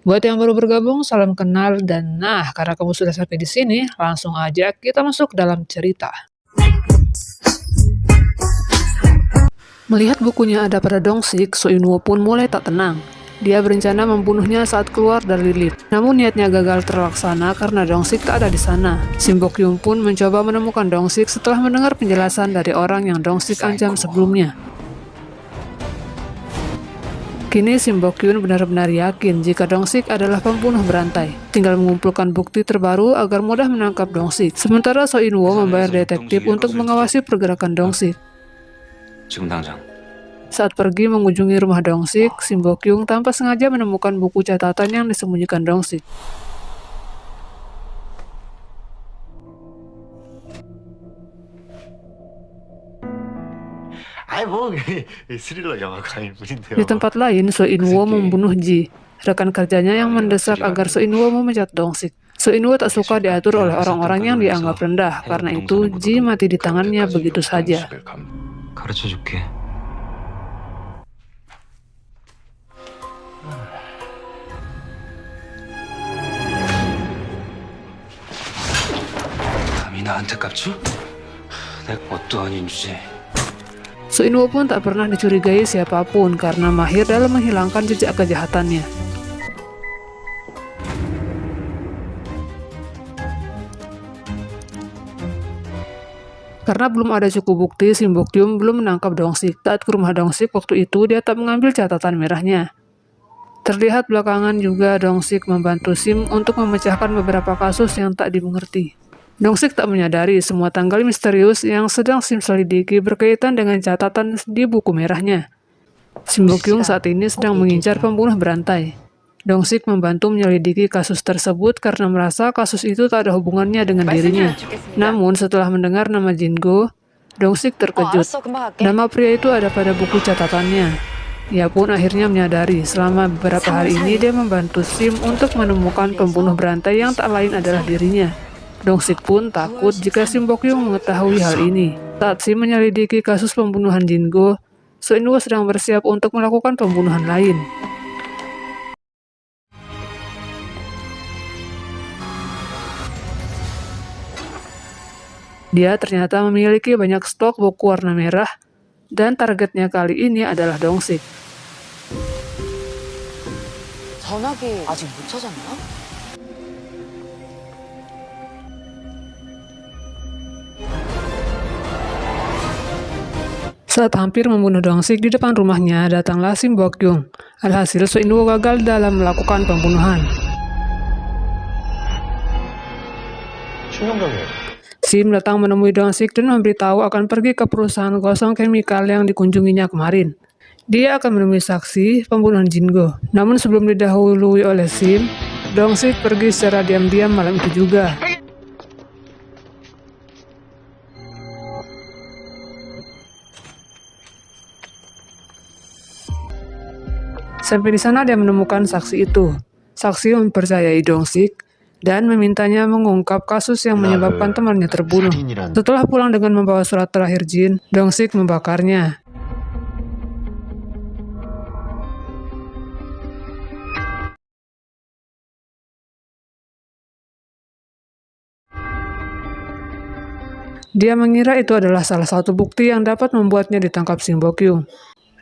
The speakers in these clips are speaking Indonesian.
Buat yang baru bergabung, salam kenal dan karena kamu sudah sampai di sini, langsung aja kita masuk dalam cerita. Melihat bukunya ada pada Dong-sik, So In-woo pun mulai tak tenang. Dia berencana membunuhnya saat keluar dari lift. Namun niatnya gagal terlaksana karena Dong-sik tak ada di sana. Sim Bok-yoon pun mencoba menemukan Dong-sik setelah mendengar penjelasan dari orang yang Dong-sik ancam sebelumnya. Kini Sim Bok-yoon benar-benar yakin jika Dong-sik adalah pembunuh berantai. Tinggal mengumpulkan bukti terbaru agar mudah menangkap Dong-sik. Sementara So In-woo membayar detektif untuk mengawasi pergerakan Dong-sik. Saat pergi mengunjungi rumah Dong-sik, Sim Bok-yoon tanpa sengaja menemukan buku catatan yang disembunyikan Dong-sik. Di tempat lain, So In-woo membunuh Ji, rekan kerjanya yang mendesak agar So In-woo memecat Dong-sik. So In-woo tak suka diatur oleh orang-orang yang dianggap rendah, karena itu Ji mati di tangannya begitu saja. So In-woo pun tak pernah dicurigai siapapun karena mahir dalam menghilangkan jejak kejahatannya. Karena belum ada cukup bukti, Sim Bok-yoon belum menangkap Dong-sik. Saat ke rumah Dong-sik waktu itu, dia tak mengambil catatan merahnya. Terlihat belakangan juga Dong-sik membantu Sim untuk memecahkan beberapa kasus yang tak dimengerti. Dong-sik tak menyadari semua tanggal misterius yang sedang Sim selidiki berkaitan dengan catatan di buku merahnya. Sim Bok-yoon saat ini sedang mengincar pembunuh berantai. Dong-sik membantu menyelidiki kasus tersebut karena merasa kasus itu tak ada hubungannya dengan dirinya. Namun setelah mendengar nama Jingo, Dong-sik terkejut. Nama pria itu ada pada buku catatannya. Ia pun akhirnya menyadari selama beberapa hari ini dia membantu Sim untuk menemukan pembunuh berantai yang tak lain adalah dirinya. Dong-sik pun takut jika Sim Bok-yoon mengetahui hal ini. Saat Sim menyelidiki kasus pembunuhan Jingo, So In-woo sedang bersiap untuk melakukan pembunuhan lain. Dia ternyata memiliki banyak stok buku warna merah, dan targetnya kali ini adalah Dong-sik. 전화기 아직 못 찾았나? Saat hampir membunuh Dong-sik di depan rumahnya, datanglah Sim Bok-yoon. Alhasil, So In-woo gagal dalam melakukan pembunuhan. Sim datang menemui Dong-sik dan memberitahu akan pergi ke perusahaan gosong chemical yang dikunjunginya kemarin. Dia akan menemui saksi pembunuhan Jingo. Namun sebelum didahului oleh Sim, Dong-sik pergi secara diam-diam malam itu juga. Sampai di sana dia menemukan saksi itu. Saksi mempercayai Dong-sik dan memintanya mengungkap kasus yang menyebabkan temannya terbunuh. Setelah pulang dengan membawa surat terakhir Jin, Dong-sik membakarnya. Dia mengira itu adalah salah satu bukti yang dapat membuatnya ditangkap Sim Bok-yoon.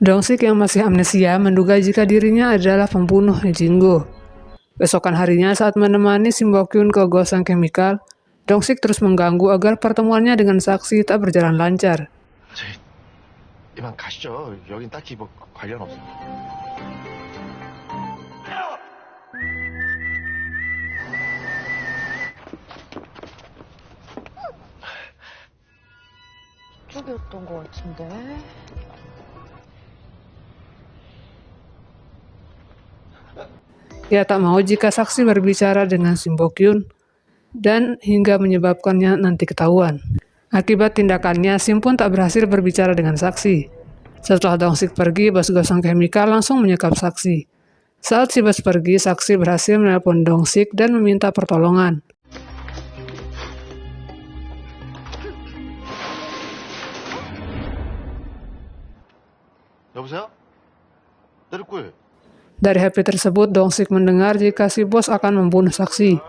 Dong-sik yang masih amnesia menduga jika dirinya adalah pembunuh Jingo. Besokan harinya saat menemani Sim Bok-yoon ke gosong chemical, Dong-sik terus mengganggu agar pertemuannya dengan saksi tak berjalan lancar. 이만 가시죠. 여긴 딱히 뭐 관련 없어요. 이쪽이었던 것 같은데. Ia tak mau jika saksi berbicara dengan Sim Bok-yoon dan hingga menyebabkannya nanti ketahuan. Akibat tindakannya, Sim pun tak berhasil berbicara dengan saksi. Setelah Dong-sik pergi, bos gosong chemical langsung menyekap saksi. Saat si bos pergi, saksi berhasil menelpon Dong-sik dan meminta pertolongan. 여보세요? 네, Dari HP tersebut, Dong-sik mendengar jika si bos akan membunuh saksi.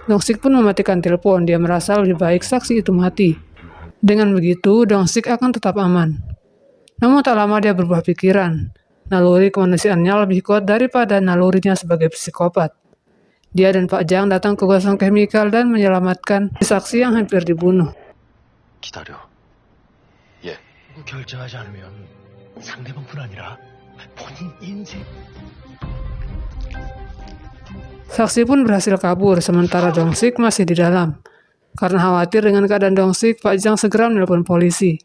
Dong-sik pun mematikan telepon, dia merasa lebih baik saksi itu mati. Dengan begitu, Dong-sik akan tetap aman. Namun tak lama dia berubah pikiran. Naluri kemanusiaannya lebih kuat daripada nalurinya sebagai psikopat. Dia dan Pak Jang datang ke gosong chemical dan menyelamatkan saksi yang hampir dibunuh. 기다려. 예. 결정하지 않으면 상대방뿐 아니라 본인 인생. Saksi pun berhasil kabur, sementara Dong-sik masih di dalam. Karena khawatir dengan keadaan Dong-sik, Pak Jang segera menelpon polisi.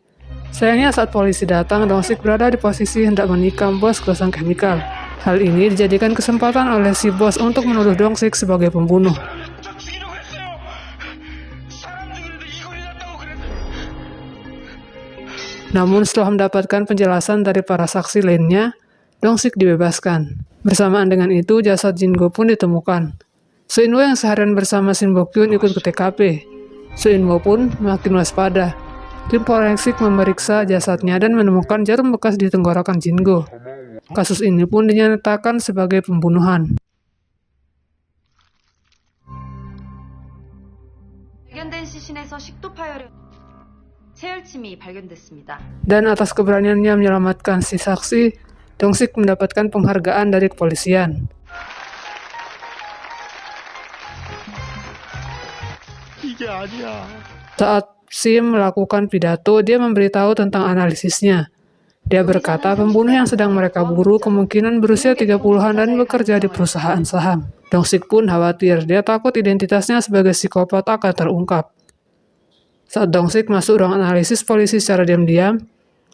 Sayangnya saat polisi datang, Dong-sik berada di posisi hendak menikam bos gosong chemical. Hal ini dijadikan kesempatan oleh si bos untuk menuduh Dong-sik sebagai pembunuh. Namun setelah mendapatkan penjelasan dari para saksi lainnya, Dong-sik dibebaskan. Bersamaan dengan itu, jasad Jin-go pun ditemukan. Soo-in-wo yang seharian bersama Shin Bok-kyun ikut ke TKP. Soo-in-wo pun makin waspada. Tim forensik memeriksa jasadnya dan menemukan jarum bekas di tenggorokan Jin-go. Kasus ini pun dinyatakan sebagai pembunuhan. 발견된 시신에서 식도 파열의 세혈침이 발견됐습니다. Dan atas keberaniannya menyelamatkan si saksi, Dong-sik mendapatkan penghargaan dari kepolisian. 이게 아니야. Saat Sim melakukan pidato, dia memberitahu tentang analisisnya. Dia berkata pembunuh yang sedang mereka buru kemungkinan berusia 30-an dan bekerja di perusahaan saham. Dong-sik pun khawatir, dia takut identitasnya sebagai psikopat akan terungkap. Saat Dong-sik masuk ruang analisis polisi secara diam-diam,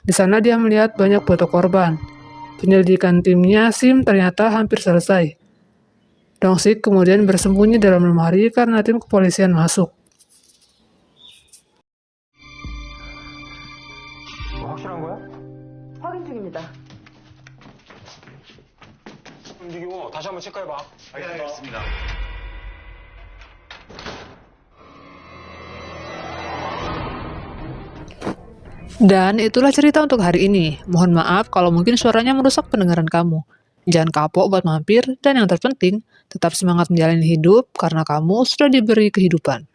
di sana dia melihat banyak foto korban. Penyelidikan timnya Sim ternyata hampir selesai. Dong-sik kemudian bersembunyi dalam lemari karena tim kepolisian masuk. 확실한 거야? 확인 중입니다. 움직이고 다시 한번 체크해봐. 알겠습니다. Dan itulah cerita untuk hari ini. Mohon maaf kalau mungkin suaranya merusak pendengaran kamu. Jangan kapok buat mampir, dan yang terpenting, tetap semangat menjalani hidup karena kamu sudah diberi kehidupan.